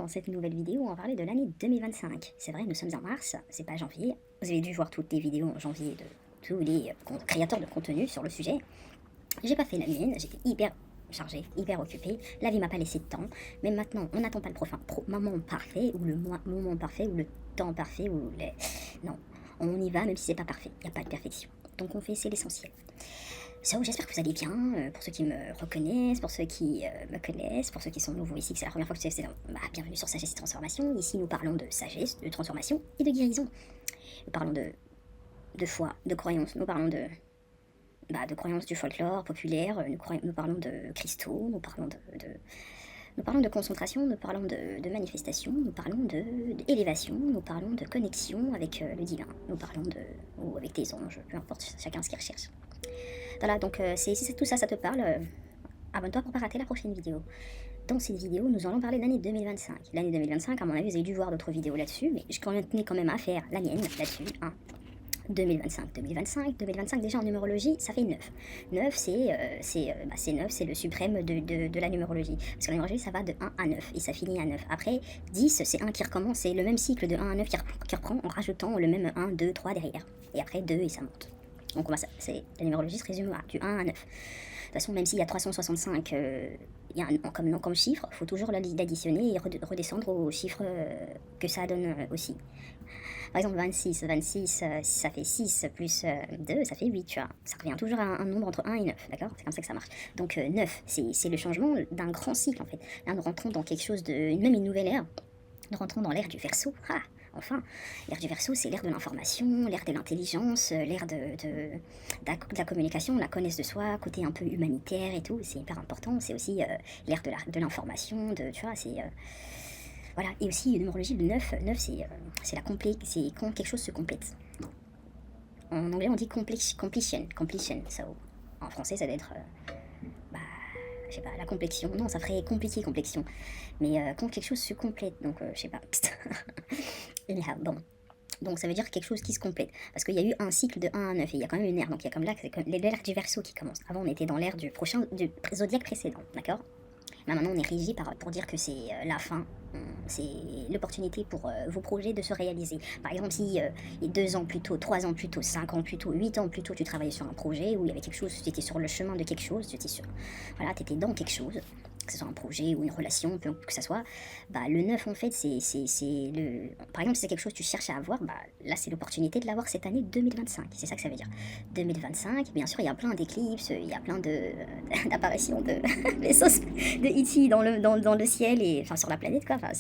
dans cette nouvelle vidéo, on va parler de l'année 2025. C'est vrai, nous sommes en mars, c'est pas janvier. Vous avez dû voir toutes les vidéos en janvier de tous les créateurs de contenu sur le sujet. J'ai pas fait la mienne, j'étais hyper chargée, hyper occupée. La vie m'a pas laissé de temps. Mais maintenant, on n'attend pas le moment parfait, ou le moment parfait, ou le temps parfait, ou les... Non, on y va même si c'est pas parfait. Il n'y a pas de perfection. Donc on fait, c'est l'essentiel. So, j'espère que vous allez bien, pour ceux qui me reconnaissent, pour ceux qui me connaissent, pour ceux qui sont nouveaux ici, que c'est la première fois que c'est bienvenue sur Sagesse et Transformation. Ici, nous parlons de sagesse, de transformation et de guérison. Nous parlons de foi, de croyance, nous parlons de croyances du folklore populaire, nous parlons de cristaux, nous parlons de concentration, nous parlons de manifestation, nous parlons d'élévation, nous parlons de connexion avec le divin, nous parlons ou avec tes anges, peu importe, chacun ce qu'il recherche. Voilà, donc si tout ça, ça te parle, abonne-toi pour pas rater la prochaine vidéo. Dans cette vidéo, nous allons parler de l'année 2025. L'année 2025, à mon avis, vous avez dû voir d'autres vidéos là-dessus, mais je tenais quand même à faire la mienne là-dessus, hein. 2025, déjà en numérologie, ça fait 9. 9, c'est 9, c'est le suprême de la numérologie. Parce que la numérologie, ça va de 1 à 9, et ça finit à 9. Après, 10, c'est 1 qui recommence, c'est le même cycle de 1 à 9 qui reprend en rajoutant le même 1, 2, 3 derrière. Et après, 2, et ça monte. Donc la numérologie se résume du 1 à 9. De toute façon, même s'il y a 365 comme chiffre, il faut toujours l'additionner et redescendre au chiffre que ça donne aussi. Par exemple, 26, ça fait 6 plus 2, ça fait 8, tu vois. Ça revient toujours à un nombre entre 1 et 9, d'accord? C'est comme ça que ça marche. Donc 9, c'est le changement d'un grand cycle, en fait. Là, nous rentrons dans quelque chose même une nouvelle ère. Nous rentrons dans l'ère du Verseau. Ah, enfin, l'ère du Verseau, c'est l'ère de l'information, l'ère de l'intelligence, l'ère de la communication, la connaissance de soi, côté un peu humanitaire et tout. C'est hyper important. C'est aussi l'ère de l'information, tu vois, c'est... Voilà, et aussi une numérologie de 9, 9 c'est quand quelque chose se complète. En anglais on dit completion, so, en français ça doit être, je sais pas, la complexion, non ça ferait compliqué complexion, mais quand quelque chose se complète, donc je sais pas, anyhow, bon. Donc ça veut dire quelque chose qui se complète, parce qu'il y a eu un cycle de 1 à 9, et il y a quand même une ère, donc il y a comme là, c'est l'ère du Verseau qui commence. Avant on était dans l'ère du zodiaque précédent, d'accord? Là, maintenant, on est régi pour dire que c'est la fin, c'est l'opportunité pour vos projets de se réaliser. Par exemple, si 2 ans plus tôt, 3 ans plus tôt, 5 ans plus tôt, 8 ans plus tôt, tu travaillais sur un projet où il y avait quelque chose, tu étais sur le chemin de quelque chose, tu étais dans quelque chose, que ce soit un projet ou une relation, peu que ça soit, le 9 en fait, par exemple, si c'est quelque chose que tu cherches à avoir, là c'est l'opportunité de l'avoir cette année 2025, c'est ça que ça veut dire. 2025, bien sûr, il y a plein d'éclipses, il y a plein d'apparitions de vaisseaux de E.T. dans le ciel, et enfin sur la planète, quoi. Enfin,